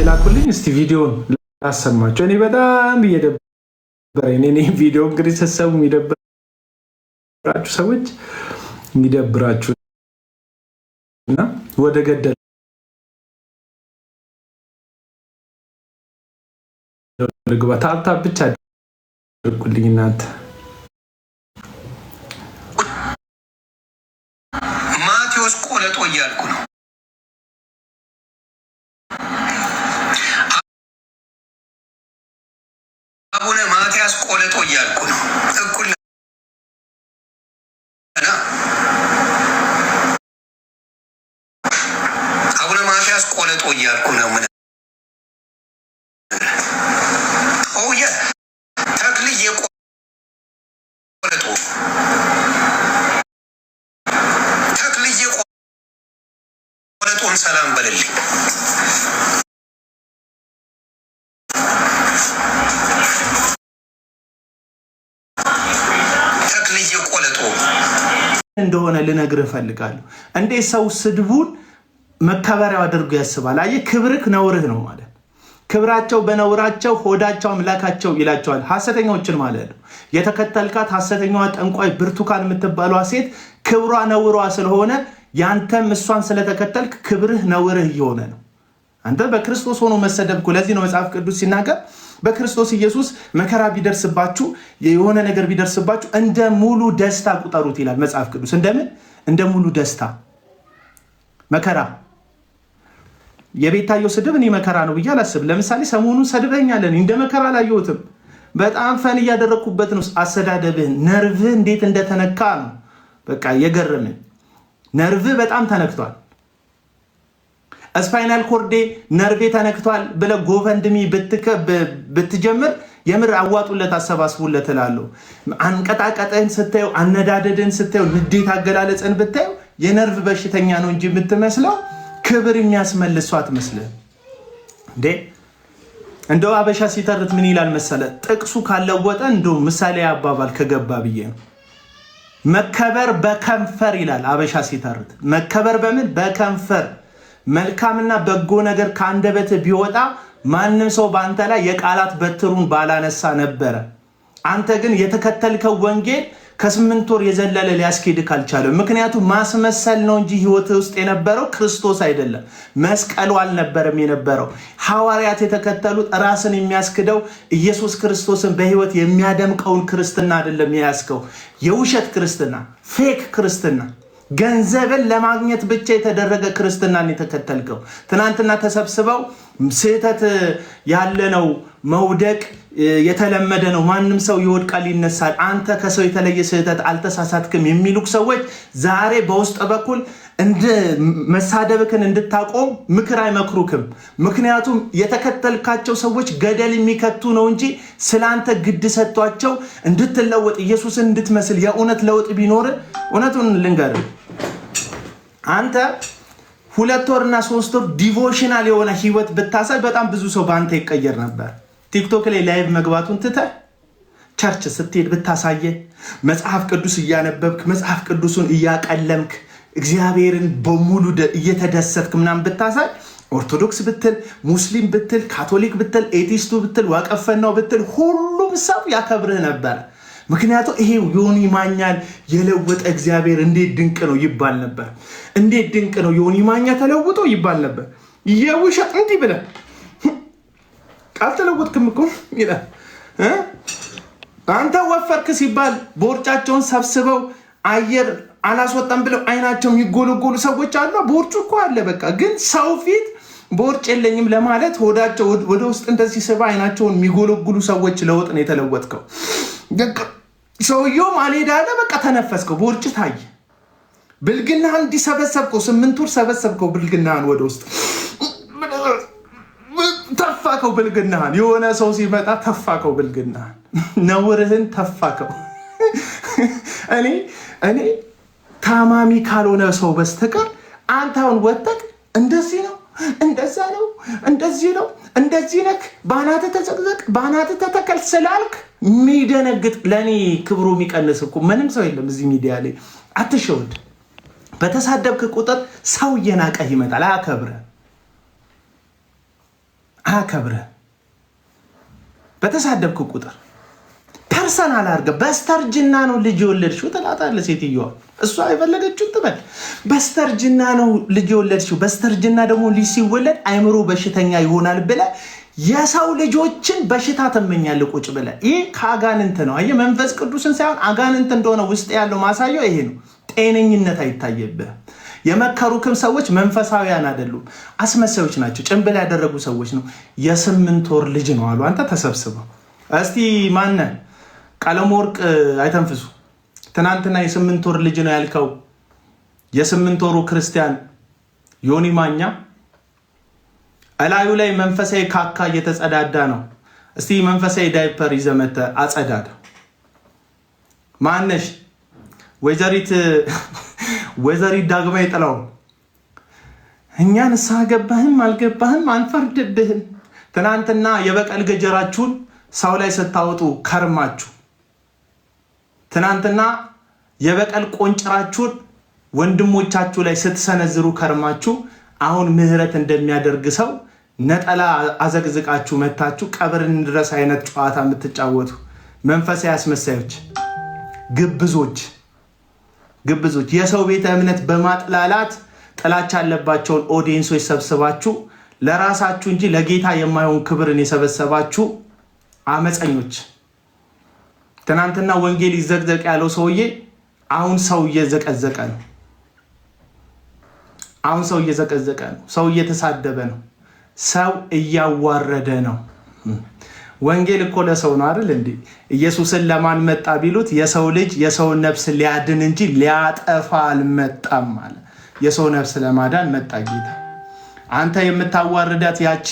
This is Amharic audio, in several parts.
የላኩልኝ እስቲ ቪዲዮን ላሰማቸው። እኔ በጣም እየደበረኝ እኔ ቪዲዮ እንግዲህ ስትሰሙ የሚደብራችሁ ሰዎች የሚደብራችሁ እና ወደ ገደል ልግባ። ታብታብ ብቻ አድርጉልኝ እናንተ። ማቴዎስ ቆለጦ እያልኩ ነው። አቡነ ማትያስ ቆለጦ እያልኩ ነው። እኩል አቡነ ማትያስ ቆለጦ እያልኩ ነው። ምን ተክልዬ ቆለጦ ተክልዬ ቆለጦን ሰላም በልልኝ። እንደሆነ ልነግርህ እፈልጋለሁ። እንዴት ሰው ስድቡን መከበሪያው አድርጎ ያስባል? አየህ፣ ክብርህ ነውርህ ነው ማለት። ክብራቸው በነውራቸው ሆዳቸው አምላካቸው ይላቸዋል ሐሰተኞችን ማለት ነው። የተከተልካት ሐሰተኛዋ ጠንቋይ ብርቱካን የምትባሏ ሴት ክብሯ ነውሯ ስለሆነ ያንተም እሷን ስለተከተልክ ክብርህ ነውርህ እየሆነ ነው። አንተ በክርስቶስ ሆኖ መሰደብኩ። ለዚህ ነው መጽሐፍ ቅዱስ ሲናገር በክርስቶስ ኢየሱስ መከራ ቢደርስባችሁ የሆነ ነገር ቢደርስባችሁ እንደ ሙሉ ደስታ ቁጠሩት ይላል መጽሐፍ ቅዱስ። እንደምን? እንደ ሙሉ ደስታ። መከራ የቤታየው ስድብ እኔ መከራ ነው ብዬ አላስብም። ለምሳሌ ሰሞኑን ሰድበኛለን፣ እንደ መከራ አላየሁትም። በጣም ፈን እያደረግኩበት ነው። አሰዳደብህን ነርቭህ እንዴት እንደተነካ ነው በቃ የገረመኝ። ነርቭህ በጣም ተነክቷል። ስፓይናል ኮርዴ ነርቬ ተነክቷል ብለህ ጎፈንድሚ ብትጀምር የምር አዋጡለት፣ አሰባስቡለት እላለሁ። አንቀጣቀጠህን ስታየው፣ አነዳደድን ስታየው፣ ንዴት አገላለጽን ብታየው የነርቭ በሽተኛ ነው እንጂ የምትመስለው ክብር የሚያስመልስ ሰው አትመስልም እንዴ። እንደው አበሻ ሲተርት ምን ይላል መሰለ? ጥቅሱ ካለወጠ እንደው ምሳሌ አባባል ከገባ ብዬ ነው። መከበር በከንፈር ይላል አበሻ ሲተርት። መከበር በምን? በከንፈር። መልካምና በጎ ነገር ከአንደበት ቢወጣ ማንም ሰው በአንተ ላይ የቃላት በትሩን ባላነሳ ነበረ። አንተ ግን የተከተልከው ወንጌል ከ8 ወር የዘለለ ሊያስኬድህ አልቻለም። ምክንያቱም ማስመሰል ነው እንጂ ህይወት ውስጥ የነበረው ክርስቶስ አይደለም። መስቀሉ አልነበረም የነበረው። ሐዋርያት የተከተሉት ራስን የሚያስክደው ኢየሱስ ክርስቶስን በህይወት የሚያደምቀውን ክርስትና አይደለም የያዝከው። የውሸት ክርስትና፣ ፌክ ክርስትና፣ ገንዘብን ለማግኘት ብቻ የተደረገ ክርስትናን የተከተልከው። ትናንትና ተሰብስበው ስህተት ያለ ነው፣ መውደቅ የተለመደ ነው፣ ማንም ሰው ይወድቃል ይነሳል፣ አንተ ከሰው የተለየ ስህተት አልተሳሳትክም የሚሉክ ሰዎች ዛሬ በውስጥ በኩል እንደ መሳደብክን እንድታቆም ምክር አይመክሩክም። ምክንያቱም የተከተልካቸው ሰዎች ገደል የሚከቱ ነው እንጂ ስላንተ ግድ ሰጥቷቸው እንድትለወጥ ኢየሱስን እንድትመስል የእውነት ለውጥ ቢኖር እውነቱን ልንገርህ፣ አንተ 2 ወርና 3 ወር ዲቮሽናል የሆነ ህይወት ብታሳይ በጣም ብዙ ሰው በአንተ ይቀየር ነበር። ቲክቶክ ላይ ላይቭ መግባቱን ትተህ ቸርች ስትሄድ ብታሳየ፣ መጽሐፍ ቅዱስ እያነበብክ መጽሐፍ ቅዱሱን እያቀለምክ እግዚአብሔርን በሙሉ እየተደሰትክ ምናምን ብታሳይ፣ ኦርቶዶክስ ብትል፣ ሙስሊም ብትል፣ ካቶሊክ ብትል፣ ኤቲስቱ ብትል፣ ዋቀፈናው ብትል ሁሉም ሰው ያከብርህ ነበር። ምክንያቱም ይሄ ዮኒ ማኛን የለወጠ እግዚአብሔር እንዴት ድንቅ ነው ይባል ነበር። እንዴት ድንቅ ነው ዮኒ ማኛ ተለውጦ ይባል ነበር። የውሸት እንዲህ ብለህ አልተለወጥክም እኮ ይላል። አንተ ወፈርክ ሲባል ቦርጫቸውን ሰብስበው አየር አላስወጣም ብለው አይናቸው የሚጎለጎሉ ሰዎች አሉ። ቦርጩ እኮ አለ በቃ። ግን ሰው ፊት ቦርጭ የለኝም ለማለት ሆዳቸው ወደ ውስጥ እንደዚህ ስባ አይናቸውን የሚጎለጉሉ ሰዎች ለውጥ ነው የተለወጥከው። ሰውየውም አልሄዳለ በቃ ተነፈስከው፣ ቦርጭ ታየ። ብልግናህን እንዲሰበሰብከው 8 ወር ሰበሰብከው። ብልግናህን ወደ ውስጥ ተፋከው። ብልግናህን የሆነ ሰው ሲመጣ ተፋከው። ብልግናህን ነውርህን ተፋከው። እኔ ታማሚ ካልሆነ ሰው በስተቀር አንተ አሁን ወጥተህ እንደዚህ ነው እንደዛ ነው እንደዚህ ነው እንደዚህ ነክ ባናተ ተዘቅዘቅ ባናተ ተተከል ስላልክ የሚደነግጥ ለኔ ክብሩ የሚቀንስ እኮ ምንም ሰው የለም እዚህ ሚዲያ ላይ። አትሸውድ። በተሳደብክ ቁጥር ሰው እየናቀህ ይመጣል። አያከብርህም። በተሳደብክ ቁጥር ፐርሰናል አድርገህ በስተርጅና ነው ልጅ የወለድሽው ትላታለህ ሴትዮዋ። እሷ የፈለገችውን ትበል። በስተርጅና ነው ልጅ የወለድሽው፣ በስተርጅና ደግሞ ልጅ ሲወለድ አይምሮ በሽተኛ ይሆናል ብለህ የሰው ልጆችን በሽታ ትመኛለህ ቁጭ ብለህ። ይህ ከአጋንንት ነው። አየህ፣ መንፈስ ቅዱስን ሳይሆን አጋንንት እንደሆነ ውስጥ ያለው ማሳየው ይሄ ነው። ጤነኝነት አይታየብህም። የመከሩክም ሰዎች መንፈሳዊያን አይደሉም፣ አስመሳዮች ናቸው። ጭንብል ያደረጉ ሰዎች ነው። የ8 ወር ልጅ ነው አሉ። አንተ ተሰብስበው እስቲ ማነ ቀለም ወርቅ አይተንፍሱ። ትናንትና የ8 ወር ልጅ ነው ያልከው የ8 ወሩ ክርስቲያን ዮኒ ማኛ እላዩ ላይ መንፈሳዊ ካካ እየተጸዳዳ ነው። እስቲ መንፈሳዊ ዳይፐር ይዘመተ አጸዳዳ። ማነሽ ወይዘሪት ዳግማዊ ጥላው እኛን ንስሐ ገባህም አልገባህም አንፈርድብህም። ትናንትና የበቀል ገጀራችሁን ሰው ላይ ስታወጡ ከርማችሁ፣ ትናንትና የበቀል ቆንጭራችሁን ወንድሞቻችሁ ላይ ስትሰነዝሩ ከርማችሁ፣ አሁን ምህረት እንደሚያደርግ ሰው ነጠላ አዘግዝቃችሁ መታችሁ ቀብርን ድረስ አይነት ጨዋታ የምትጫወቱ መንፈሳዊ አስመሳዮች፣ ግብዞች የሰው ቤተ እምነት በማጥላላት ጥላቻ ያለባቸውን ኦዲየንሶች ሰብስባችሁ ለራሳችሁ እንጂ ለጌታ የማይሆን ክብርን የሰበሰባችሁ አመፀኞች። ትናንትና ወንጌል ይዘቅዘቅ ያለው ሰውዬ አሁን ሰው እየዘቀዘቀ ነው። ሰው እየተሳደበ ነው። ሰው እያዋረደ ነው። ወንጌል እኮ ለሰው ነው አይደል እንዴ? ኢየሱስን ለማን መጣ ቢሉት የሰው ልጅ የሰውን ነፍስ ሊያድን እንጂ ሊያጠፋ አልመጣም ማለት። የሰው ነፍስ ለማዳን መጣ ጌታ። አንተ የምታዋርዳት ያቺ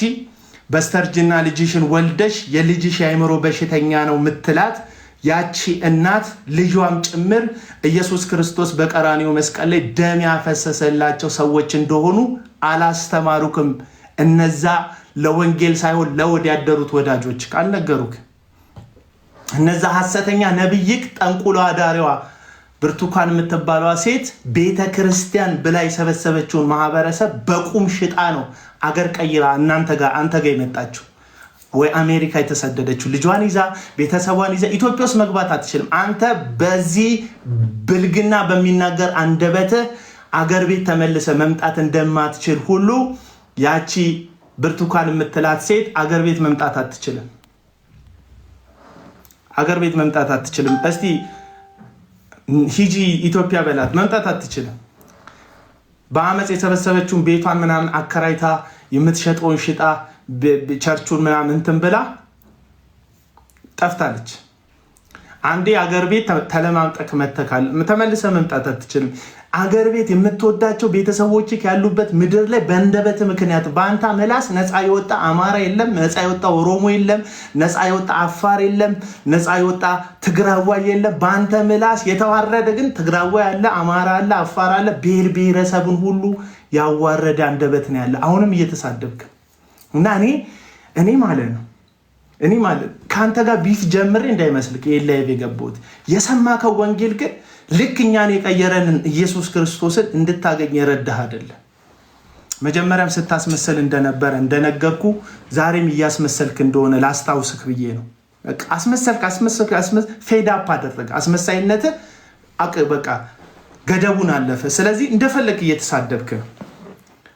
በስተርጅና ልጅሽን ወልደሽ የልጅሽ የአእምሮ በሽተኛ ነው ምትላት ያቺ እናት ልጇም ጭምር ኢየሱስ ክርስቶስ በቀራንዮ መስቀል ላይ ደም ያፈሰሰላቸው ሰዎች እንደሆኑ አላስተማሩክም? እነዛ ለወንጌል ሳይሆን ለወድ ያደሩት ወዳጆች ካልነገሩክ? እነዛ ሐሰተኛ ነብይክ ጠንቁሎ አዳሪዋ ብርቱካን የምትባለዋ ሴት ቤተ ክርስቲያን ብላ የሰበሰበችውን ማህበረሰብ በቁም ሽጣ ነው አገር ቀይራ አንተ ጋር የመጣችው። ወይ አሜሪካ የተሰደደችው ልጇን ይዛ ቤተሰቧን ይዛ ኢትዮጵያ ውስጥ መግባት አትችልም። አንተ በዚህ ብልግና በሚናገር አንደበተ አገር ቤት ተመልሰ መምጣት እንደማትችል ሁሉ ያቺ ብርቱካን የምትላት ሴት አገር ቤት መምጣት አትችልም። እስቲ ሂጂ ኢትዮጵያ በላት፣ መምጣት አትችልም። በአመፅ የሰበሰበችውን ቤቷን ምናምን አከራይታ የምትሸጠውን ሽጣ ቸርቹን ምናምን እንትን ብላ ጠፍታለች። አንዴ አገር ቤት ተለማምጠክ መተካል ተመልሰ መምጣት አትችልም። አገር ቤት የምትወዳቸው ቤተሰቦች ያሉበት ምድር ላይ በእንደበት ምክንያት በአንተ ምላስ ነፃ የወጣ አማራ የለም፣ ነፃ የወጣ ኦሮሞ የለም፣ ነፃ የወጣ አፋር የለም፣ ነፃ የወጣ ትግራዋይ የለም። በአንተ ምላስ የተዋረደ ግን ትግራዋይ አለ፣ አማራ አለ፣ አፋር አለ። ብሔር ብሔረሰብን ሁሉ ያዋረደ አንደበት ነው ያለ። አሁንም እየተሳደብክ እና እኔ ማለት ከአንተ ጋር ቢፍ ጀምሬ እንዳይመስልክ የላይቭ የገባሁት የሰማከው ወንጌል ግን ልክ እኛን የቀየረንን ኢየሱስ ክርስቶስን እንድታገኝ የረዳህ አይደለም። መጀመሪያም ስታስመሰል እንደነበረ እንደነገርኩ ዛሬም እያስመሰልክ እንደሆነ ላስታውስክ ብዬ ነው። አስመሰልክ ፌድ አፕ አደረገ። አስመሳይነት በቃ ገደቡን አለፈ። ስለዚህ እንደፈለክ እየተሳደብክ ነው።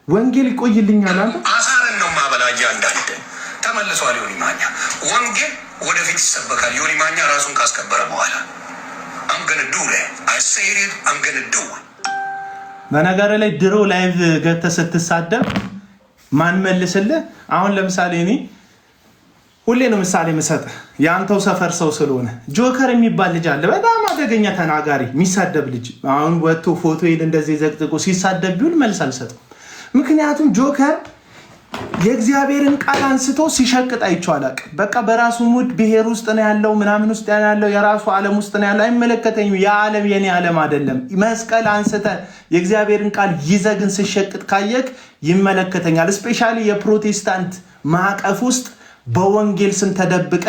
ወንጌል ይቆይልኛል አለ አሳረን ነው ማበላጃ እንዳንተ ተመልሷል። ዮኒ ማኛ ወንጌል ወደፊት ይሰበካል። ዮኒ ማኛ ራሱን ካስከበረ በኋላ በነገር ላይ ድሮ ላይቭ ገብተህ ስትሳደብ ማን መልስልህ? አሁን ለምሳሌ እኔ ሁሌ ነው ምሳሌ የምሰጥህ የአንተው ሰፈር ሰው ስለሆነ ጆከር የሚባል ልጅ አለ። በጣም አደገኛ ተናጋሪ የሚሳደብ ልጅ። አሁን ወጥቶ ፎቶ ይል እንደዚህ ዘቅዝቆ ሲሳደብ ቢውል መልስ አልሰጥም። ምክንያቱም ጆከር የእግዚአብሔርን ቃል አንስቶ ሲሸቅጥ አይቼው አላውቅም። በቃ በራሱ ሙድ ብሔር ውስጥ ነው ያለው፣ ምናምን ውስጥ ያለው፣ የራሱ ዓለም ውስጥ ነው ያለው። አይመለከተኝም። ያ ዓለም የኔ ዓለም አይደለም። መስቀል አንስተ የእግዚአብሔርን ቃል ይዘህ ግን ሲሸቅጥ ካየክ ይመለከተኛል። ስፔሻሊ የፕሮቴስታንት ማዕቀፍ ውስጥ በወንጌል ስም ተደብቀ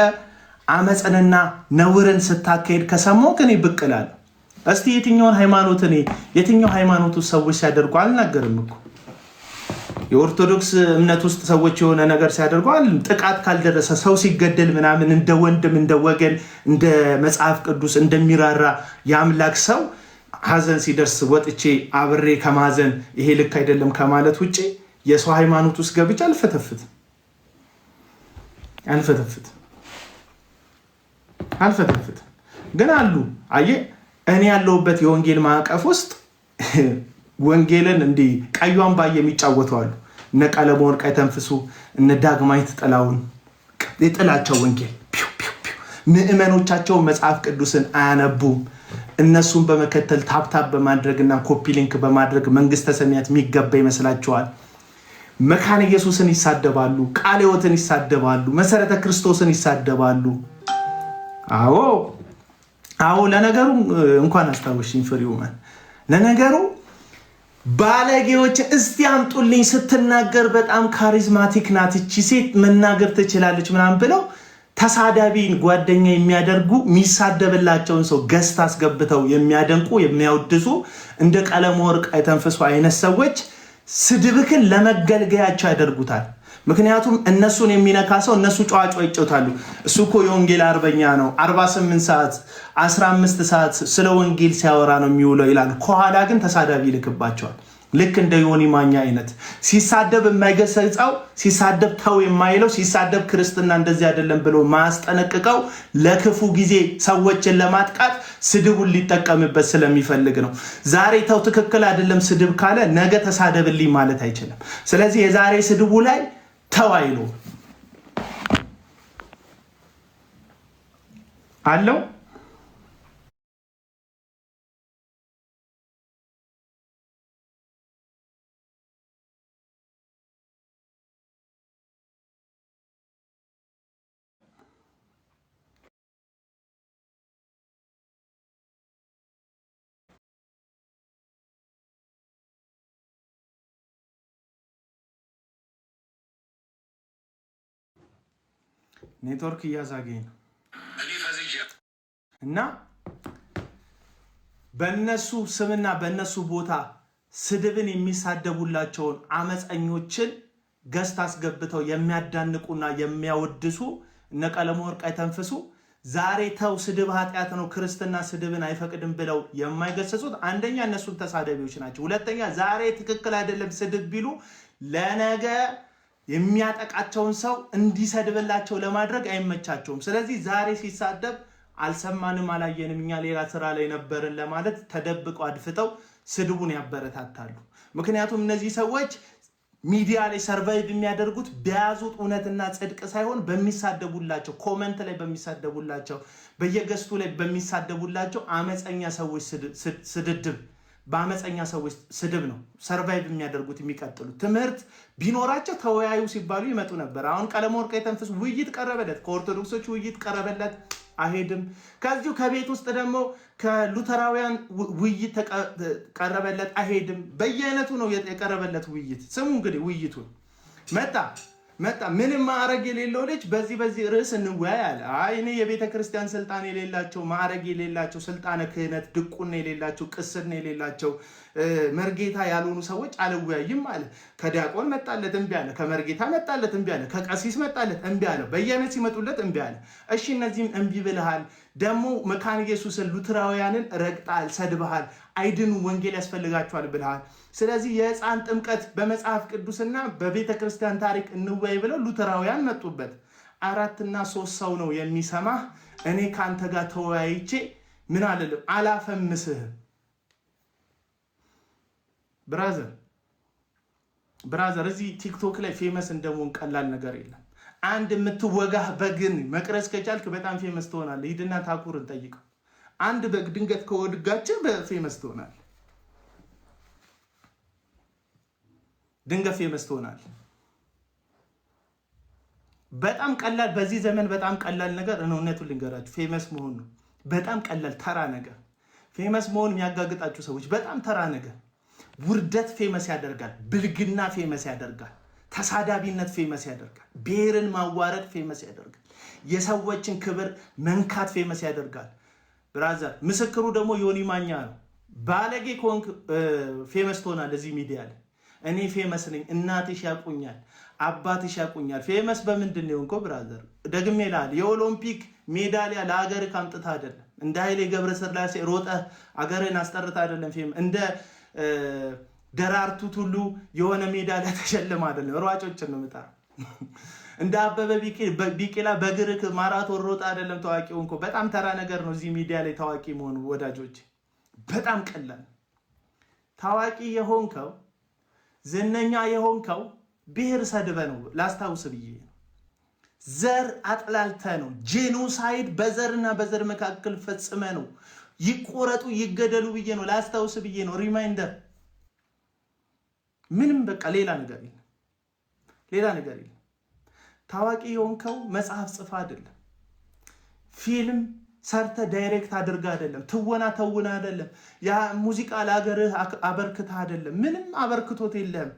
አመፅንና ነውርን ስታካሄድ ከሰማሁ ግን ይብቅላል። እስቲ የትኛው ሃይማኖት ሰዎች ሲያደርጉ አልናገርም እኮ የኦርቶዶክስ እምነት ውስጥ ሰዎች የሆነ ነገር ሲያደርጉ ጥቃት ካልደረሰ ሰው ሲገደል ምናምን እንደ ወንድም እንደ ወገን እንደ መጽሐፍ ቅዱስ እንደሚራራ የአምላክ ሰው ሀዘን ሲደርስ ወጥቼ አብሬ ከማዘን ይሄ ልክ አይደለም ከማለት ውጭ የሰው ሃይማኖት ውስጥ ገብቼ አልፈተፍትም። ግን አሉ አየህ እኔ ያለሁበት የወንጌል ማዕቀፍ ውስጥ ወንጌልን እንዲህ ቀዩን ባየ የሚጫወቱ አሉ። እነ ቀለመወርቅ አይተንፍሱ፣ እነ ዳግማዊት ጥላሁን የጥላቸው ወንጌል ምዕመኖቻቸው መጽሐፍ ቅዱስን አያነቡም። እነሱን በመከተል ታፕታፕ በማድረግና ኮፒ ሊንክ በማድረግ መንግስተ ሰማያት የሚገባ ይመስላቸዋል። መካነ ኢየሱስን ይሳደባሉ፣ ቃለ ሕይወትን ይሳደባሉ፣ መሰረተ ክርስቶስን ይሳደባሉ። አዎ ለነገሩ እንኳን አስታወሽኝ ፍሬውማን። ለነገሩ ባለጌዎች እስቲ አምጡልኝ ስትናገር በጣም ካሪዝማቲክ ናት እቺ ሴት መናገር ትችላለች ምናምን ብለው ተሳዳቢን ጓደኛ የሚያደርጉ የሚሳደብላቸውን ሰው ገስት አስገብተው የሚያደንቁ የሚያወድሱ እንደ ቀለመወርቅ አይተንፍሱ አይነት ሰዎች ስድብክን ለመገልገያቸው ያደርጉታል። ምክንያቱም እነሱን የሚነካ ሰው እነሱ ጨዋጫ ይጫወታሉ። እሱ እኮ የወንጌል አርበኛ ነው 48 ሰዓት 15 ሰዓት ስለ ወንጌል ሲያወራ ነው የሚውለው ይላል። ከኋላ ግን ተሳዳቢ ይልክባቸዋል። ልክ እንደ ዮኒ ማኛ አይነት ሲሳደብ የማይገሰጻው ሲሳደብ ተው የማይለው ሲሳደብ ክርስትና እንደዚህ አይደለም ብሎ ማስጠነቅቀው ለክፉ ጊዜ ሰዎችን ለማጥቃት ስድቡን ሊጠቀምበት ስለሚፈልግ ነው። ዛሬ ተው ትክክል አይደለም ስድብ ካለ ነገ ተሳደብልኝ ማለት አይችልም። ስለዚህ የዛሬ ስድቡ ላይ ተው አይሉ አለው። ኔትወርክ እያዛገኝ ነው እና በእነሱ ስምና በእነሱ ቦታ ስድብን የሚሳደቡላቸውን አመፀኞችን ገስት አስገብተው የሚያዳንቁና የሚያወድሱ እነ ቀለመወርቅ አይተንፍሱ ዛሬ ተው ስድብ ኃጢአት ነው ክርስትና ስድብን አይፈቅድም ብለው የማይገሰጹት አንደኛ እነሱን ተሳዳቢዎች ናቸው። ሁለተኛ ዛሬ ትክክል አይደለም ስድብ ቢሉ ለነገ የሚያጠቃቸውን ሰው እንዲሰድብላቸው ለማድረግ አይመቻቸውም። ስለዚህ ዛሬ ሲሳደብ አልሰማንም አላየንም እኛ ሌላ ስራ ላይ ነበርን ለማለት ተደብቀው አድፍተው ስድቡን ያበረታታሉ። ምክንያቱም እነዚህ ሰዎች ሚዲያ ላይ ሰርቫይቭ የሚያደርጉት በያዙት እውነትና ጽድቅ ሳይሆን በሚሳደቡላቸው ኮመንት ላይ በሚሳደቡላቸው በየገስቱ ላይ በሚሳደቡላቸው አመፀኛ ሰዎች ስድድብ በአመፀኛ ሰዎች ስድብ ነው ሰርቫይቭ የሚያደርጉት የሚቀጥሉት። ትምህርት ቢኖራቸው ተወያዩ ሲባሉ ይመጡ ነበር። አሁን ቀለመወርቅ አይተንፍሱ ውይይት ቀረበለት፣ ከኦርቶዶክሶች ውይይት ቀረበለት አይሄድም። ከዚሁ ከቤት ውስጥ ደግሞ ከሉተራውያን ውይይት ቀረበለት አይሄድም። በየአይነቱ ነው የቀረበለት ውይይት። ስሙ እንግዲህ ውይይቱን መጣ ምንም ማዕረግ የሌለው ልጅ በዚህ ርዕስ እንወያይ አለ። አይ እኔ የቤተ ክርስቲያን ስልጣን የሌላቸው ማዕረግ የሌላቸው ስልጣነ ክህነት ድቁና የሌላቸው ቅስና የሌላቸው መርጌታ ያልሆኑ ሰዎች አልወያይም አለ። ከዲያቆን መጣለት እምቢ አለ። ከመርጌታ መጣለት እምቢ አለ። ከቀሲስ መጣለት እምቢ አለ። በየአይነት ሲመጡለት እምቢ አለ። እሺ እነዚህም እምቢ ብለሃል፣ ደግሞ መካነ ኢየሱስን ሉተራውያንን ረግጣል፣ ሰድበሃል፣ አይድኑ ወንጌል ያስፈልጋቸዋል ብለሃል። ስለዚህ የሕፃን ጥምቀት በመጽሐፍ ቅዱስና በቤተ ክርስቲያን ታሪክ እንወያይ ብለው ሉተራውያን መጡበት። 4 እና 3 ሰው ነው የሚሰማህ። እኔ ካንተ ጋር ተወያይቼ ምን አልልም አላፈምስህም። ብራዘር እዚህ ቲክቶክ ላይ ፌመስ እንደመሆን ቀላል ነገር የለም። አንድ የምትወጋህ በግን መቅረጽ ከቻልክ በጣም ፌመስ ትሆናለህ። ሂድና ታኩርን ጠይቀው። አንድ በግ ድንገት ከወድጋችን በፌመስ ትሆናለህ። ድንገት ፌመስ ትሆናለህ። በጣም ቀላል በዚህ ዘመን በጣም ቀላል ነገር እውነቱን ልንገራችሁ ፌመስ መሆን ነው። በጣም ቀላል ተራ ነገር ፌመስ መሆን የሚያጋግጣችሁ ሰዎች በጣም ተራ ነገር። ውርደት ፌመስ ያደርጋል። ብልግና ፌመስ ያደርጋል። ተሳዳቢነት ፌመስ ያደርጋል። ብሔርን ማዋረድ ፌመስ ያደርጋል። የሰዎችን ክብር መንካት ፌመስ ያደርጋል። ብራዘር ምስክሩ ደግሞ ዮኒ ማኛ ነው። ባለጌ ከሆንክ ፌመስ ትሆናለህ እዚህ ሚዲያ ላይ። እኔ ፌመስ ነኝ፣ እናትሽ ያቁኛል፣ አባትሽ ያቁኛል። ፌመስ በምንድን ነው እንኮ ብራዘር? ደግሜ እልሃለሁ የኦሎምፒክ ሜዳሊያ ለሀገር ካምጥታ አይደለም። እንደ ኃይሌ ገብረስላሴ ሮጠ አገርን አስጠርታ አይደለም። ፌመስ እንደ ደራርቱ ሁሉ የሆነ ሜዳሊያ ተሸልማ አይደለም። ሯጮችን ነው የምጠራው። እንደ አበበ ቢቂላ በግርክ ማራቶን ሮጣ አይደለም ታዋቂው እንኮ። በጣም ተራ ነገር ነው እዚህ ሚዲያ ላይ ታዋቂ መሆኑ ወዳጆች፣ በጣም ቀላል። ታዋቂ የሆንከው ዝነኛ የሆንከው ብሔር ሰድበ ነው። ላስታውስ ብዬ ነው። ዘር አጥላልተ ነው። ጄኖሳይድ በዘርና በዘር መካከል ፈጽመ ነው። ይቆረጡ ይገደሉ ብዬ ነው። ላስታውስ ብዬ ነው። ሪማይንደር። ምንም በቃ ሌላ ነገር የለም። ሌላ ነገር የለም። ታዋቂ የሆንከው መጽሐፍ ጽፋ አይደለም። ፊልም ሰርተ ዳይሬክት አድርጋ አይደለም። ትወና ተውና አይደለም። ያ ሙዚቃ ለሀገርህ አበርክታ አይደለም። ምንም አበርክቶት የለም።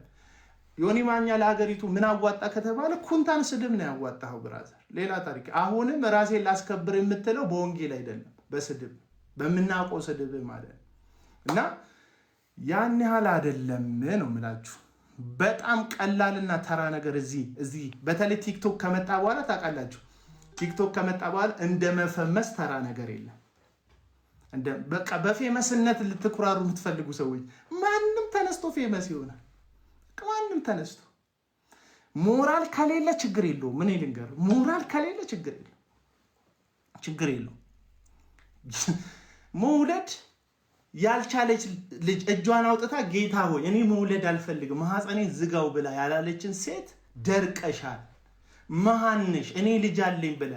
ዮኒ ማኛ ለሀገሪቱ ምን አዋጣ ከተባለ ኩንታን ስድብ ነው ያዋጣው ብራዘር። ሌላ ታሪክ። አሁንም ራሴን ላስከብር የምትለው በወንጌል አይደለም፣ በስድብ በምናውቀው ስድብ ማለት ነው። እና ያን ያህል አይደለም ነው የምላችሁ። በጣም ቀላልና ተራ ነገር እዚህ በተለይ ቲክቶክ ከመጣ በኋላ ታውቃላችሁ፣ ቲክቶክ ከመጣ በኋላ እንደ መፈመስ ተራ ነገር የለም። በቃ በፌመስነት ልትኩራሩ የምትፈልጉ ሰዎች ማንም ተነስቶ ፌመስ ይሆናል። ማንም ተነስቶ ሞራል ከሌለ ችግር የለውም። ምን ልንገር፣ ሞራል ከሌለ ችግር የለውም። መውለድ ያልቻለች ልጅ እጇን አውጥታ ጌታ ሆይ እኔ መውለድ አልፈልግም ማህፀኔ ዝጋው ብላ ያላለችን ሴት ደርቀሻል፣ መሃንሽ፣ እኔ ልጅ አለኝ ብለ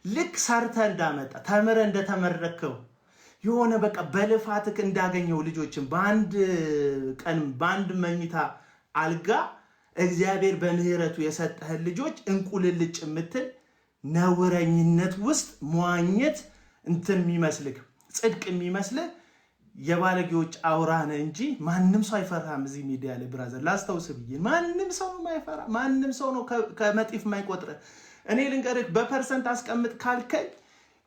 ልክ ሰርተ እንዳመጣ ተምረ እንደተመረከው የሆነ በቃ በልፋትክ እንዳገኘው ልጆችን በአንድ ቀን በአንድ መኝታ አልጋ እግዚአብሔር በምህረቱ የሰጠህን ልጆች እንቁልልጭ የምትል ነውረኝነት ውስጥ መዋኘት እንትን የሚመስልክ ጽድቅ የሚመስልህ የባለጌዎች አውራነ እንጂ ማንም ሰው አይፈራም። እዚህ ሚዲያ ላይ ብራዘር ላስታውስ ብዬ ማንም ሰው ነው የማይፈራ፣ ማንም ሰው ነው ከመጢፍ የማይቆጥረ። እኔ ልንገርህ በፐርሰንት አስቀምጥ ካልከኝ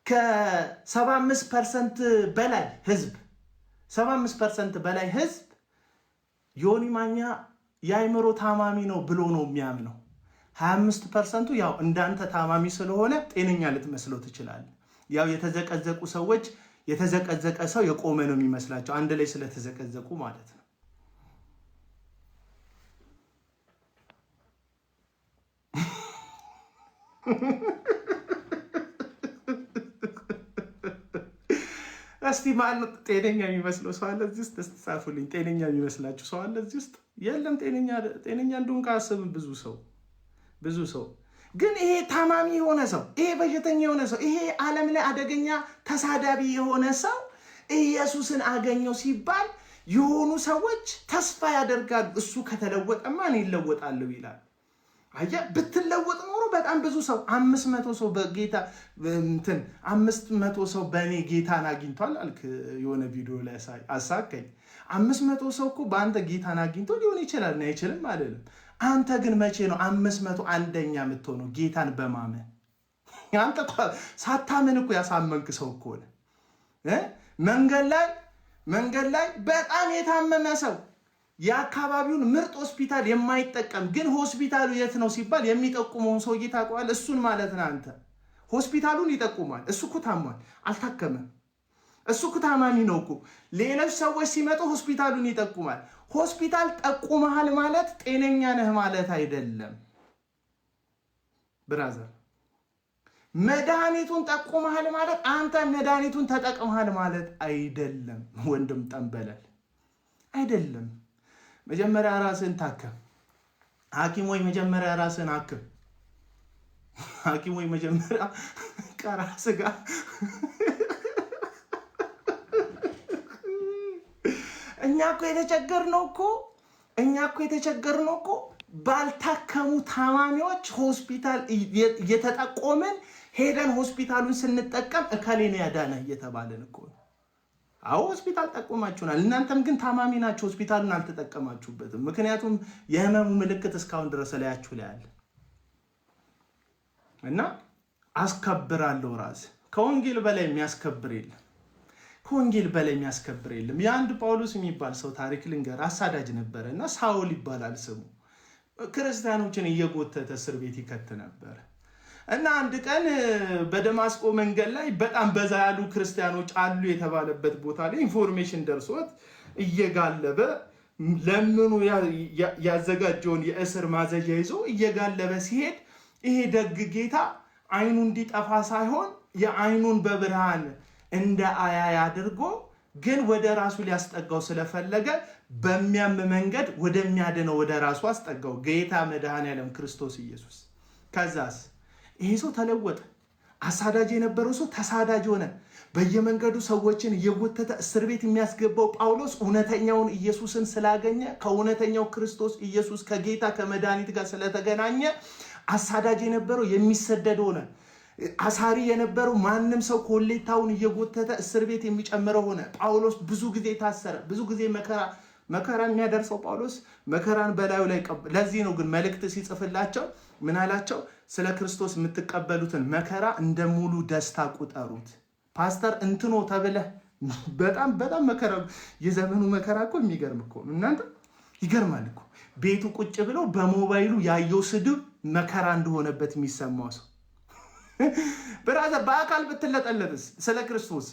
ከ75% በላይ ህዝብ 75% በላይ ህዝብ ዮኒ ማኛ የአይምሮ ታማሚ ነው ብሎ ነው የሚያምነው። 25% ያው እንዳንተ ታማሚ ስለሆነ ጤነኛ ልትመስለው ትችላለህ። ያው የተዘቀዘቁ ሰዎች የተዘቀዘቀ ሰው የቆመ ነው የሚመስላቸው አንድ ላይ ስለተዘቀዘቁ ማለት ነው። እስቲ ማን ጤነኛ የሚመስለው ሰው አለ እዚህ ውስጥ? ተጻፉልኝ። ጤነኛ የሚመስላችሁ ሰው አለ እዚህ ውስጥ? የለም። ጤነኛ እንደሆን ካሰብን ብዙ ሰው ግን ይሄ ታማሚ የሆነ ሰው፣ ይሄ በሽተኛ የሆነ ሰው፣ ይሄ ዓለም ላይ አደገኛ ተሳዳቢ የሆነ ሰው ኢየሱስን አገኘው ሲባል የሆኑ ሰዎች ተስፋ ያደርጋሉ። እሱ ከተለወጠማ እኔ እለወጣለሁ ይላል። አያ ብትለወጥ ኖሮ በጣም ብዙ ሰው 500 ሰው በጌታ 500 ሰው በእኔ ጌታን አግኝቷል አልክ የሆነ ቪዲዮ ላይ አሳከኝ። 500 ሰው እኮ በአንተ ጌታን አግኝቶ ሊሆን ይችላል እና አይችልም አይደለም። አንተ ግን መቼ ነው 500 አንደኛ የምትሆነው ጌታን በማመን? አንተ ሳታምን እኮ ያሳመንክ ሰው እኮ ነው። መንገድ ላይ በጣም የታመመ ሰው የአካባቢውን ምርጥ ሆስፒታል የማይጠቀም ግን ሆስፒታሉ የት ነው ሲባል የሚጠቁመውን ሰውዬ ታውቀዋለህ? እሱን ማለት ነው። አንተ ሆስፒታሉን ይጠቁማል። እሱ እኮ ታሟል፣ አልታከመም። እሱ እኮ ታማሚ ነው እኮ። ሌሎች ሰዎች ሲመጡ ሆስፒታሉን ይጠቁማል። ሆስፒታል ጠቁመሃል ማለት ጤነኛ ነህ ማለት አይደለም ብራዘር። መድኃኒቱን ጠቁመሃል ማለት አንተ መድኃኒቱን ተጠቅመሃል ማለት አይደለም ወንድም ጠንበለል፣ አይደለም። መጀመሪያ ራስን ታከም። ሐኪም ወይ መጀመሪያ ራስን አክም። ሐኪም ወይ መጀመሪያ ከራስ ጋር እኛ እኮ የተቸገርነው እኮ ባልታከሙ ታማሚዎች ሆስፒታል እየተጠቆምን ሄደን ሆስፒታሉን ስንጠቀም እከሌ ነው ያዳነ እየተባለን እኮ ነው። አዎ ሆስፒታል ጠቁማችሁናል። እናንተም ግን ታማሚ ናችሁ፣ ሆስፒታሉን አልተጠቀማችሁበትም። ምክንያቱም የህመሙ ምልክት እስካሁን ድረስ ላያችሁ ላይ አለ። እና አስከብራለሁ ራስ ከወንጌል በላይ የሚያስከብር የለም። ከወንጌል በላይ የሚያስከብር የለም። የአንድ ጳውሎስ የሚባል ሰው ታሪክ ልንገር። አሳዳጅ ነበረ እና ሳውል ይባላል ስሙ። ክርስቲያኖችን እየጎተተ እስር ቤት ይከት ነበረ እና አንድ ቀን በደማስቆ መንገድ ላይ በጣም በዛ ያሉ ክርስቲያኖች አሉ የተባለበት ቦታ ላይ ኢንፎርሜሽን ደርሶት እየጋለበ ለምኑ ያዘጋጀውን የእስር ማዘዣ ይዞ እየጋለበ ሲሄድ ይሄ ደግ ጌታ አይኑ እንዲጠፋ ሳይሆን የአይኑን በብርሃን እንደ አያይ አድርጎ ግን ወደ ራሱ ሊያስጠጋው ስለፈለገ በሚያም መንገድ ወደሚያድነው ወደ ራሱ አስጠጋው። ጌታ መድኃኔዓለም ክርስቶስ ኢየሱስ። ከዛስ ይሄ ሰው ተለወጠ። አሳዳጅ የነበረው ሰው ተሳዳጅ ሆነ። በየመንገዱ ሰዎችን እየጎተተ እስር ቤት የሚያስገባው ጳውሎስ እውነተኛውን ኢየሱስን ስላገኘ ከእውነተኛው ክርስቶስ ኢየሱስ ከጌታ ከመድኃኒት ጋር ስለተገናኘ አሳዳጅ የነበረው የሚሰደድ ሆነ። አሳሪ የነበረው ማንም ሰው ኮሌታውን እየጎተተ እስር ቤት የሚጨምረው ሆነ። ጳውሎስ ብዙ ጊዜ ታሰረ። ብዙ ጊዜ መከራ የሚያደርሰው ጳውሎስ መከራን በላዩ ላይ ለዚህ ነው ግን መልእክት ሲጽፍላቸው ምን አላቸው? ስለ ክርስቶስ የምትቀበሉትን መከራ እንደ ሙሉ ደስታ ቁጠሩት። ፓስተር እንትኖ ተብለህ በጣም መከራ፣ የዘመኑ መከራ እኮ የሚገርም እኮ እናንተ፣ ይገርማል እኮ። ቤቱ ቁጭ ብለው በሞባይሉ ያየው ስድብ መከራ እንደሆነበት የሚሰማው ሰው ብራዘር፣ በአካል ብትለጠለጥስ፣ ስለ ክርስቶስ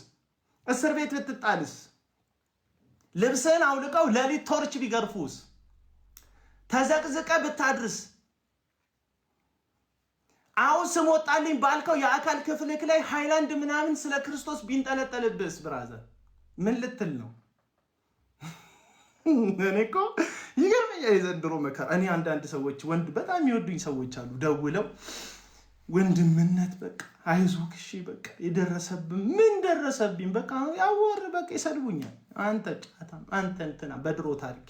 እስር ቤት ብትጣልስ፣ ልብስህን አውልቀው ሌሊት ቶርች ቢገርፉስ፣ ተዘቅዝቀ ብታድርስ፣ አሁን ስም ወጣልኝ ባልከው የአካል ክፍልክ ላይ ሃይላንድ ምናምን ስለ ክርስቶስ ቢንጠለጠልብስ፣ ብራዘር ምን ልትል ነው? እኔ እኮ ይገርመኛል የዘንድሮ መከራ። እኔ አንዳንድ ሰዎች ወንድ በጣም የሚወዱኝ ሰዎች አሉ፣ ደውለው ወንድምነት በቃ አይዞህ እሺ በቃ የደረሰብኝ ምን ደረሰብኝ በቃ ያወር በቃ ይሰድቡኛል። አንተ ጫታም አንተ እንትና በድሮ ታሪክ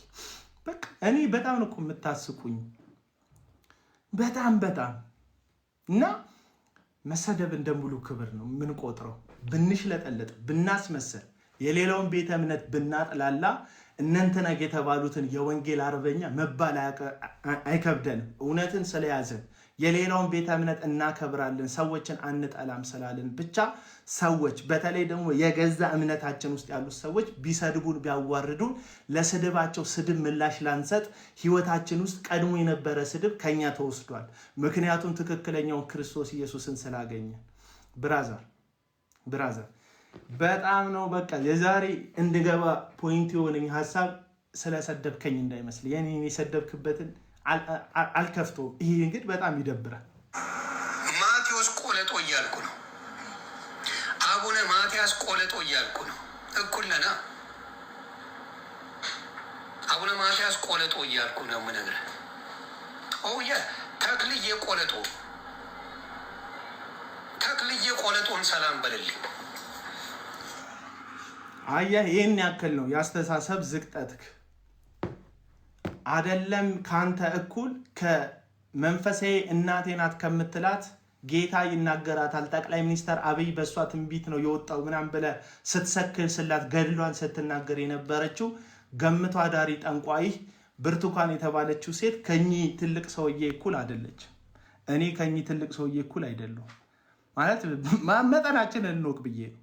በቃ እኔ በጣም ነው የምታስቁኝ በጣም እና መሰደብ እንደሙሉ ክብር ነው የምንቆጥረው። ብንሽለጠለጥ ብናስመሰል የሌላውን ቤተ እምነት ብናጥላላ እነንተና የተባሉትን የወንጌል አርበኛ መባል አይከብደንም። እውነትን ስለያዘን የሌላውን ቤተ እምነት እናከብራለን፣ ሰዎችን አንጠላም ስላለን ብቻ ሰዎች በተለይ ደግሞ የገዛ እምነታችን ውስጥ ያሉት ሰዎች ቢሰድቡን ቢያዋርዱን ለስድባቸው ስድብ ምላሽ ላንሰጥ። ህይወታችን ውስጥ ቀድሞ የነበረ ስድብ ከኛ ተወስዷል። ምክንያቱም ትክክለኛውን ክርስቶስ ኢየሱስን ስላገኘ። ብራዘር በጣም ነው በቃ የዛሬ እንድገባ ፖይንት የሆነኝ ሀሳብ ስለሰደብከኝ እንዳይመስል። የኔን የሰደብክበትን አልከፍተውም። ይሄ እንግዲህ በጣም ይደብራል። ማቴዎስ ቆለጦ እያልኩ ነው። አቡነ ማትያስ ቆለጦ እያልኩ ነው። እኩል ነና። አቡነ ማትያስ ቆለጦ እያልኩ ነው የምነግርህ። ተክልዬ ቆለጦን ሰላም በልልኝ። አየህ፣ ይህን ያክል ነው ያስተሳሰብ ዝቅጠትክ። አደለም ካንተ እኩል ከመንፈሳዊ እናቴ ናት ከምትላት ጌታ ይናገራታል። ጠቅላይ ሚኒስትር አብይ በእሷ ትንቢት ነው የወጣው ምናምን ብለህ ስትሰክል ስላት ገድሏን ስትናገር የነበረችው ገምቷ ዳሪ ጠንቋይ ብርቱካን የተባለችው ሴት ከኚህ ትልቅ ሰውዬ እኩል አይደለች። እኔ ከኚህ ትልቅ ሰውዬ እኩል አይደለሁ ማለት መጠናችንን እንወቅ ብዬ ነው።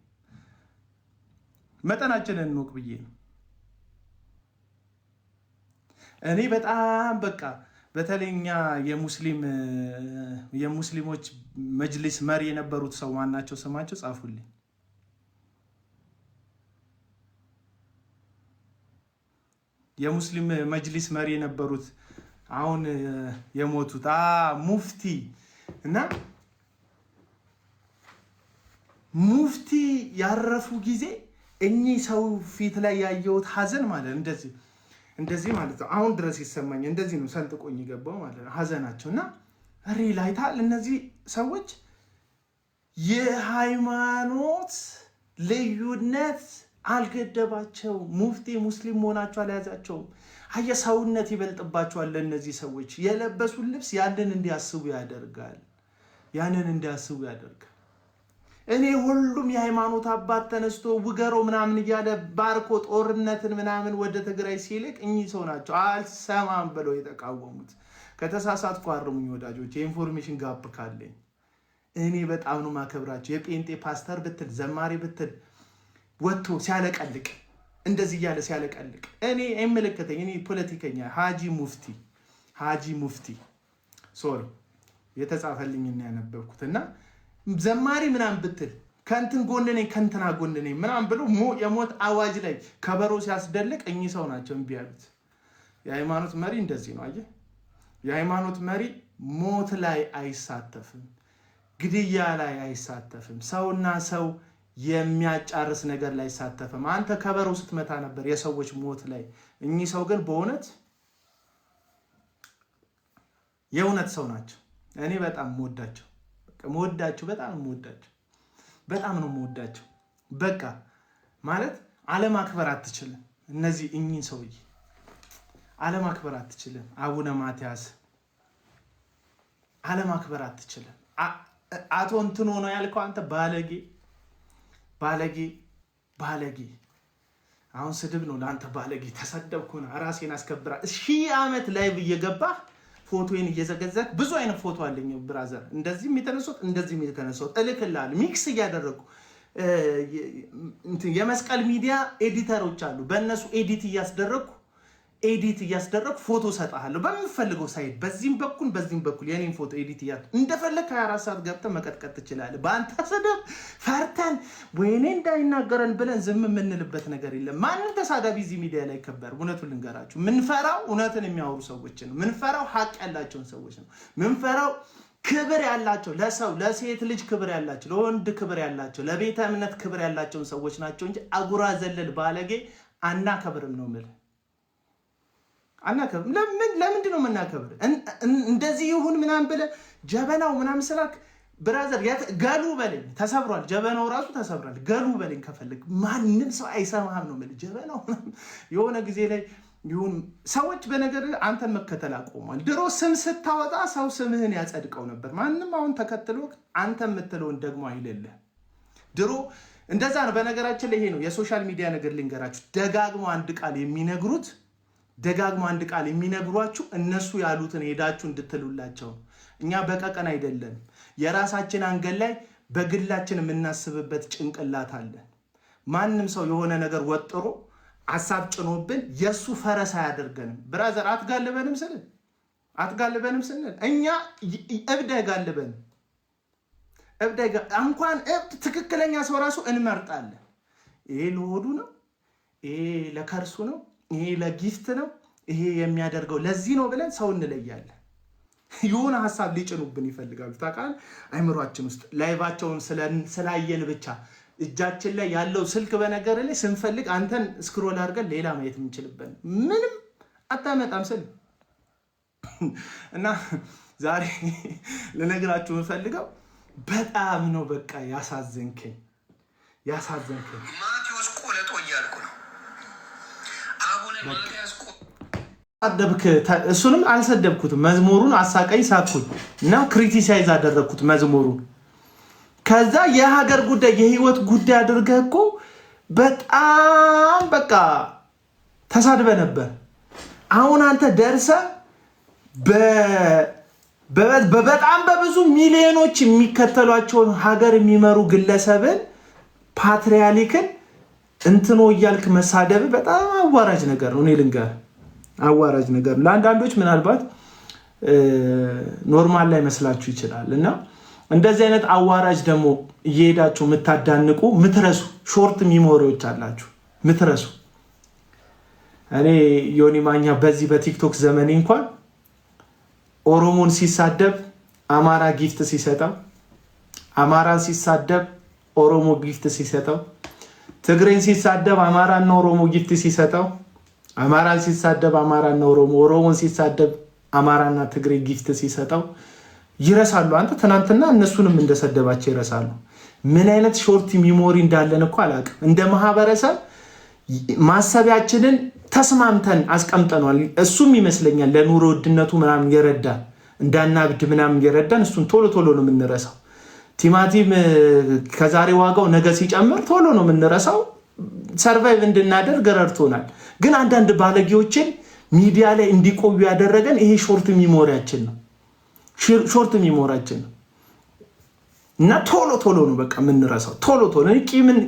መጠናችንን እንወቅ ብዬ ነው። እኔ በጣም በቃ በተለይኛ የሙስሊሞች መጅሊስ መሪ የነበሩት ሰው ማናቸው? ስማቸው ጻፉልኝ። የሙስሊም መጅሊስ መሪ የነበሩት አሁን የሞቱት ሙፍቲ እና ሙፍቲ ያረፉ ጊዜ እኚህ ሰው ፊት ላይ ያየሁት ሀዘን ማለት እንደዚህ ማለት ነው። አሁን ድረስ ይሰማኝ። እንደዚህ ነው ሰንጥቆኝ የገባው ማለት ነው ሀዘናቸው። እና ሪላይታል እነዚህ ሰዎች የሃይማኖት ልዩነት አልገደባቸው። ሙፍቲ ሙስሊም መሆናቸው አልያዛቸውም። ሰውነት ይበልጥባቸዋል። ለእነዚህ ሰዎች የለበሱት ልብስ ያንን እንዲያስቡ ያደርጋል። እኔ ሁሉም የሃይማኖት አባት ተነስቶ ውገረው ምናምን እያለ ባርኮ ጦርነትን ምናምን ወደ ትግራይ ሲልቅ እኚህ ሰው ናቸው አልሰማም ብለው የተቃወሙት። ከተሳሳትኩ አርሙኝ ወዳጆች፣ የኢንፎርሜሽን ጋፕ ካለኝ። እኔ በጣም ነው ማከብራቸው። የጴንጤ ፓስተር ብትል ዘማሪ ብትል ወጥቶ ሲያለቀልቅ እንደዚህ እያለ ሲያለቀልቅ እኔ አይመለከተኝ። እኔ ፖለቲከኛ ሃጂ ሙፍቲ ሶሪ የተጻፈልኝ እና ያነበብኩትና ዘማሪ ምናምን ብትል ከንትን ጎን ነኝ ከንትና ጎን ነኝ ምናምን ብሎ የሞት አዋጅ ላይ ከበሮ ሲያስደልቅ እኚህ ሰው ናቸው እምቢ ያሉት። የሃይማኖት መሪ እንደዚህ ነው። አየህ፣ የሃይማኖት መሪ ሞት ላይ አይሳተፍም፣ ግድያ ላይ አይሳተፍም፣ ሰውና ሰው የሚያጫርስ ነገር ላይ አይሳተፍም። አንተ ከበሮ ስትመታ ነበር የሰዎች ሞት ላይ። እኚህ ሰው ግን በእውነት የእውነት ሰው ናቸው። እኔ በጣም የምወዳቸው በጣም ነው የምወዳቸው። በቃ ማለት አለማክበር አትችልም። እነዚህ እኚህ ሰውዬ አለማክበር አትችልም። አቡነ ማትያስ አለማክበር አትችልም። አቶ እንትን ሆኖ ያልከው አንተ ባለጌ። አሁን ስድብ ነው ለአንተ ባለጌ። ተሰደብኩ ነው ራሴን አስከብራ 1000 ዓመት ላይ እየገባህ ፎቶዬን እየዘገዘክ ብዙ አይነት ፎቶ አለኝ ብራዘር። እንደዚህም የተነሱት እልክልሃለሁ ሚክስ እያደረጉ የመስቀል ሚዲያ ኤዲተሮች አሉ። በእነሱ ኤዲት እያስደረጉ ፎቶ ሰጣለሁ በምፈልገው ሳይት በዚህም በኩል የኔን ፎቶ ኤዲት እንደፈለክ 24 ሰዓት ገብተህ መቀጥቀጥ ትችላለህ። በአንተ ሰደብ ፈርተን ወይኔ እንዳይናገረን ብለን ዝም የምንልበት ነገር የለም። ማንም ተሳዳቢ እዚህ ሚዲያ ላይ ከበር እውነቱን ልንገራችሁ፣ ምንፈራው እውነትን የሚያወሩ ሰዎች ነው። ምንፈራው ሀቅ ያላቸውን ሰዎች ነው። ምንፈራው ክብር ያላቸው ለሰው ለሴት ልጅ ክብር ያላቸው ለወንድ ክብር ያላቸው ለቤተ እምነት ክብር ያላቸውን ሰዎች ናቸው እንጂ አጉራ ዘለል ባለጌ አናከብርም ነው የምልህ። አናከብርም። ለምንድን ነው የምናከብር? እንደዚህ ይሁን ምናምን ብለህ ጀበናው ምናምን ስላክ ብራዘር ገሉ በለኝ። ተሰብሯል፣ ጀበናው ራሱ ተሰብሯል። ገሉ በለኝ ከፈለግ። ማንም ሰው አይሰማህም ነው የምልህ። ጀበናው የሆነ ጊዜ ላይ ይሁን ሰዎች በነገር አንተን መከተል አቆሟል። ድሮ ስም ስታወጣ ሰው ስምህን ያጸድቀው ነበር። ማንም አሁን ተከትሎ አንተ የምትለውን ደግሞ አይደለም። ድሮ እንደዛ ነው። በነገራችን ላይ ይሄ ነው የሶሻል ሚዲያ ነገር ልንገራችሁ። ደጋግሞ አንድ ቃል የሚነግሯችሁ እነሱ ያሉትን ሄዳችሁ እንድትሉላቸው። እኛ በቀቀን አይደለም። የራሳችን አንገል ላይ በግላችን የምናስብበት ጭንቅላት አለን። ማንም ሰው የሆነ ነገር ወጥሮ ሐሳብ ጭኖብን የሱ ፈረስ አያደርገንም። ብራዘር አትጋልበንም ስንል እኛ እብድ አይጋልበንም። እንኳን እብድ ትክክለኛ ሰው ራሱ እንመርጣለን። ይሄ ለሆዱ ነው፣ ይሄ ለከርሱ ነው፣ ይሄ ለጊፍት ነው፣ ይሄ የሚያደርገው ለዚህ ነው ብለን ሰው እንለያለን። የሆነ ሐሳብ ሊጭኑብን ይፈልጋሉ። ታውቃለህ፣ አይምሯችን ውስጥ ላይቫቸውን ስላየን ብቻ እጃችን ላይ ያለው ስልክ በነገር ላይ ስንፈልግ አንተን ስክሮል አድርገን ሌላ ማየት የምንችልበት ምንም አታመጣም ስል እና ዛሬ ልነግራችሁ የምፈልገው በጣም ነው። በቃ ያሳዘንከኝ ማቴዎስ ቆለጦ እያልኩ ነው። አቡነ ማትያስ አደብክ። እሱንም አልሰደብኩትም። መዝሙሩን አሳቀኝ፣ ሳኩኝ እና ክሪቲሳይዝ አደረግኩት መዝሙሩን። ከዛ የሀገር ጉዳይ የህይወት ጉዳይ አድርገህ እኮ በጣም በቃ ተሳድበ ነበር። አሁን አንተ ደርሰህ በጣም በብዙ ሚሊዮኖች የሚከተሏቸውን ሀገር የሚመሩ ግለሰብን ፓትሪያርክን እንትኖ እያልክ መሳደብ በጣም አዋራጅ ነገር ነው። እኔ ልንገርህ አዋራጅ ነገር ነው። ለአንዳንዶች ምናልባት ኖርማል ላይ መስላችሁ ይችላል እና እንደዚህ አይነት አዋራጅ ደግሞ እየሄዳችሁ የምታዳንቁ ምትረሱ ሾርት ሚሞሪዎች አላችሁ ምትረሱ። እኔ ዮኒ ማኛ በዚህ በቲክቶክ ዘመኔ እንኳን ኦሮሞን ሲሳደብ አማራ ጊፍት ሲሰጠው፣ አማራን ሲሳደብ ኦሮሞ ጊፍት ሲሰጠው፣ ትግሬን ሲሳደብ አማራና ኦሮሞ ጊፍት ሲሰጠው፣ አማራን ሲሳደብ አማራና ኦሮሞን ሲሳደብ አማራና ትግሬ ጊፍት ሲሰጠው ይረሳሉ። አንተ ትናንትና እነሱንም እንደሰደባቸው ይረሳሉ። ምን አይነት ሾርት ሚሞሪ እንዳለን እኮ አላውቅም። እንደ ማህበረሰብ ማሰቢያችንን ተስማምተን አስቀምጠናል። እሱም ይመስለኛል ለኑሮ ውድነቱ ምናምን የረዳን እንዳናብድ ምናምን የረዳን እሱን ቶሎ ነው የምንረሳው። ቲማቲም ከዛሬ ዋጋው ነገ ሲጨምር ቶሎ ነው የምንረሳው። ሰርቫይቭ እንድናደርግ ረድቶናል። ግን አንዳንድ ባለጌዎችን ሚዲያ ላይ እንዲቆዩ ያደረገን ይሄ ሾርት ሚሞሪያችን ነው። እና ቶሎ ቶሎ ነው በቃ የምንረሳው። ቶሎ ቶሎ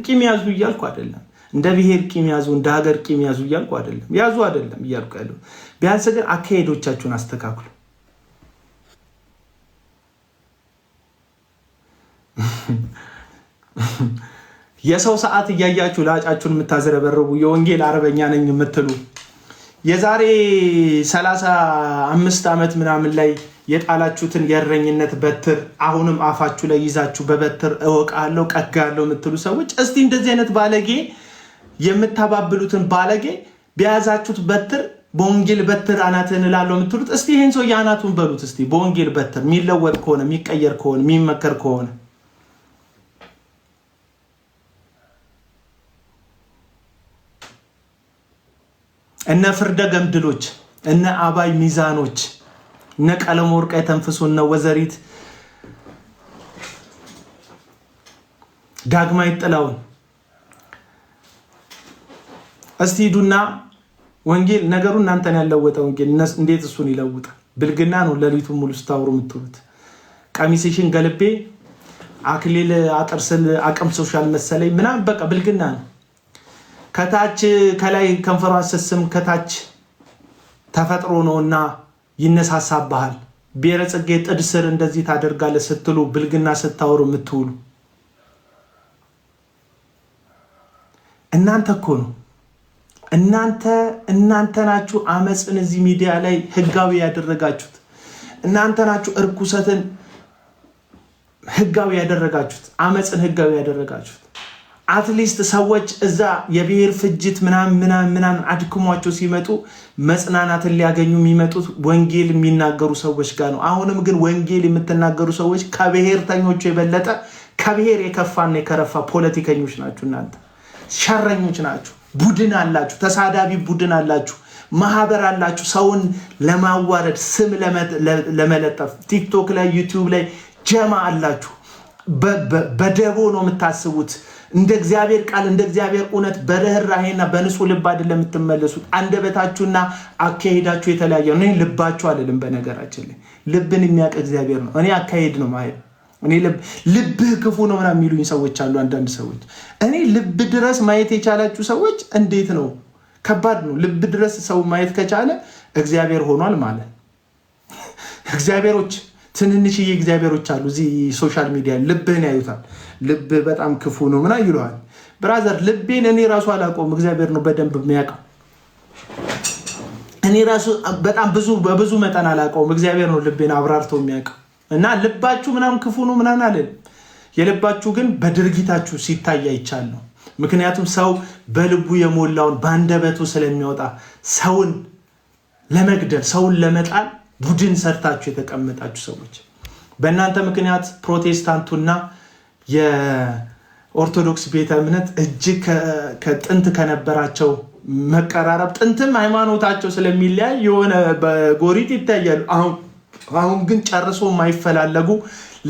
ቂም ያዙ እያልኩ አይደለም፣ እንደ ብሔር ቂም ያዙ እንደ ሀገር ቂም ያዙ እያልኩ አይደለም፣ ያዙ አይደለም እያልኩ ያለው። ቢያንስ ግን አካሄዶቻችሁን አስተካክሉ። የሰው ሰዓት እያያችሁ ላጫችሁን የምታዝረበርቡ የወንጌል አርበኛ ነኝ የምትሉ የዛሬ 35 ዓመት ምናምን ላይ የጣላችሁትን የእረኝነት በትር አሁንም አፋችሁ ላይ ይዛችሁ በበትር እወቃለሁ ቀጋለሁ የምትሉ ሰዎች እስቲ እንደዚህ አይነት ባለጌ የምታባብሉትን ባለጌ በያዛችሁት በትር በወንጌል በትር አናትን እላለሁ የምትሉት እስቲ ይሄን ሰው ያናቱን በሉት እስቲ። በወንጌል በትር የሚለወጥ ከሆነ የሚቀየር ከሆነ የሚመከር ከሆነ እነ ፍርደ ገምድሎች እነ አባይ ሚዛኖች እነ ቀለም ወርቅ የተንፍሱ እነ ወዘሪት ዳግማዊት ጥላውን እስቲ ሂዱና ወንጌል ነገሩ እናንተን ያለወጠ ወንጌል እንዴት እሱን ይለውጥ? ብልግና ነው ለሊቱን ሙሉ ስታወሩ የምትሉት። ቀሚስሽን ገልቤ አክሊል አጥርስል አቅም ሶሻል መሰለኝ ምናምን በቃ ብልግና ነው። ከታች ከላይ ከንፈሯን ስስም ከታች ተፈጥሮ ነውና ይነሳሳባል። ብሔረ ጽጌ ጥድ ስር እንደዚህ ታደርጋለህ ስትሉ ብልግና ስታወሩ የምትውሉ እናንተ እኮ ነው። እናንተ ናችሁ አመጽን እዚህ ሚዲያ ላይ ህጋዊ ያደረጋችሁት። እናንተ ናችሁ እርኩሰትን ህጋዊ ያደረጋችሁት፣ አመጽን ህጋዊ ያደረጋችሁት። አትሊስት ሰዎች እዛ የብሔር ፍጅት ምናምን አድክሟቸው ሲመጡ መጽናናትን ሊያገኙ የሚመጡት ወንጌል የሚናገሩ ሰዎች ጋር ነው። አሁንም ግን ወንጌል የምትናገሩ ሰዎች ከብሔርተኞቹ የበለጠ ከብሔር የከፋና የከረፋ ፖለቲከኞች ናችሁ። እናንተ ሸረኞች ናችሁ። ቡድን አላችሁ፣ ተሳዳቢ ቡድን አላችሁ፣ ማህበር አላችሁ፣ ሰውን ለማዋረድ ስም ለመለጠፍ ቲክቶክ ላይ ዩቲዩብ ላይ ጀማ አላችሁ። በደቦ ነው የምታስቡት። እንደ እግዚአብሔር ቃል እንደ እግዚአብሔር እውነት በርህራሄና በንጹህ ልብ አይደለም የምትመለሱት። አንደበታችሁና አካሄዳችሁ የተለያየ ነው። እኔ ልባችሁ አይደለም፣ በነገራችን ላይ ልብን የሚያውቅ እግዚአብሔር ነው። እኔ አካሄድ ነው ማለት እኔ ልብህ ክፉ ነው ምናምን የሚሉኝ ሰዎች አሉ። አንዳንድ ሰዎች እኔ ልብ ድረስ ማየት የቻላችሁ ሰዎች እንዴት ነው? ከባድ ነው። ልብ ድረስ ሰው ማየት ከቻለ እግዚአብሔር ሆኗል ማለት። እግዚአብሔሮች ትንንሽዬ እግዚአብሔሮች አሉ እዚህ ሶሻል ሚዲያ ልብህን ያዩታል። ልብ በጣም ክፉ ነው ምናምን ይለዋል። ብራዘር ልቤን እኔ ራሱ አላውቀውም፣ እግዚአብሔር ነው በደንብ የሚያውቀው። እኔ ራሱ በጣም በብዙ መጠን አላውቀውም፣ እግዚአብሔር ነው ልቤን አብራርቶ የሚያውቀው። እና ልባችሁ ምናምን ክፉ ነው ምናምን አለ። የልባችሁ ግን በድርጊታችሁ ሲታይ አይቻል ነው። ምክንያቱም ሰው በልቡ የሞላውን በአንደበቱ ስለሚወጣ ሰውን ለመግደል ሰውን ለመጣል ቡድን ሰርታችሁ የተቀመጣችሁ ሰዎች በእናንተ ምክንያት ፕሮቴስታንቱና የኦርቶዶክስ ቤተ እምነት እጅግ ከጥንት ከነበራቸው መቀራረብ ጥንትም ሃይማኖታቸው ስለሚለያይ የሆነ በጎሪጥ ይታያሉ። አሁን ግን ጨርሶ የማይፈላለጉ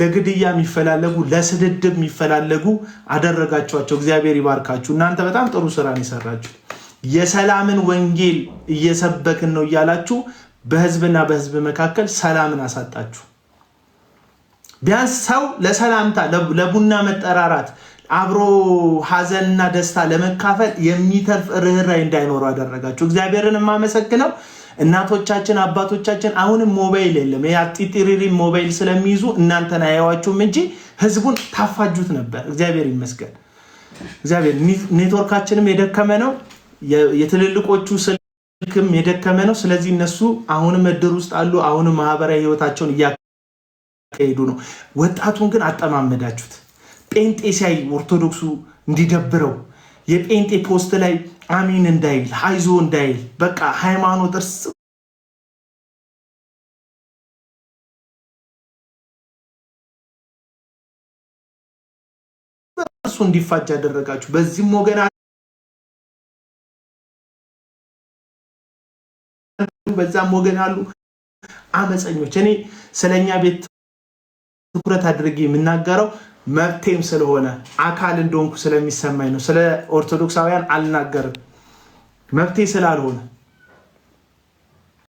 ለግድያ የሚፈላለጉ ለስድድብ የሚፈላለጉ አደረጋችኋቸው። እግዚአብሔር ይባርካችሁ። እናንተ በጣም ጥሩ ስራን የሰራችሁ የሰላምን ወንጌል እየሰበክን ነው እያላችሁ በህዝብና በህዝብ መካከል ሰላምን አሳጣችሁ። ቢያንስ ሰው ለሰላምታ ለቡና መጠራራት አብሮ ሀዘንና ደስታ ለመካፈል የሚተርፍ ርህራሄ እንዳይኖረው አደረጋችሁ። እግዚአብሔርን የማመሰግነው እናቶቻችን አባቶቻችን አሁንም ሞባይል የለም። ያጢጢሪሪ ሞባይል ስለሚይዙ እናንተን አያዋችሁም እንጂ ህዝቡን ታፋጁት ነበር። እግዚአብሔር ይመስገን። እግዚአብሔር ኔትወርካችንም የደከመ ነው፣ የትልልቆቹ ስልክም የደከመ ነው። ስለዚህ እነሱ አሁንም እድር ውስጥ አሉ። አሁንም ማህበራዊ ህይወታቸውን እያካሄዱ ነው። ወጣቱን ግን አጠማመዳችሁት። ጴንጤ ሲያይ ኦርቶዶክሱ እንዲደብረው የጴንጤ ፖስት ላይ አሚን እንዳይል ሃይዞ እንዳይል በቃ ሃይማኖት እርሱ እንዲፋጅ ያደረጋችሁ። በዚህም ወገን በዛም ወገን አሉ አመፀኞች። እኔ ስለኛ ቤት ትኩረት አድርጌ የምናገረው መብቴም ስለሆነ አካል እንደሆንኩ ስለሚሰማኝ ነው። ስለ ኦርቶዶክሳውያን አልናገርም፣ መብቴ ስላልሆነ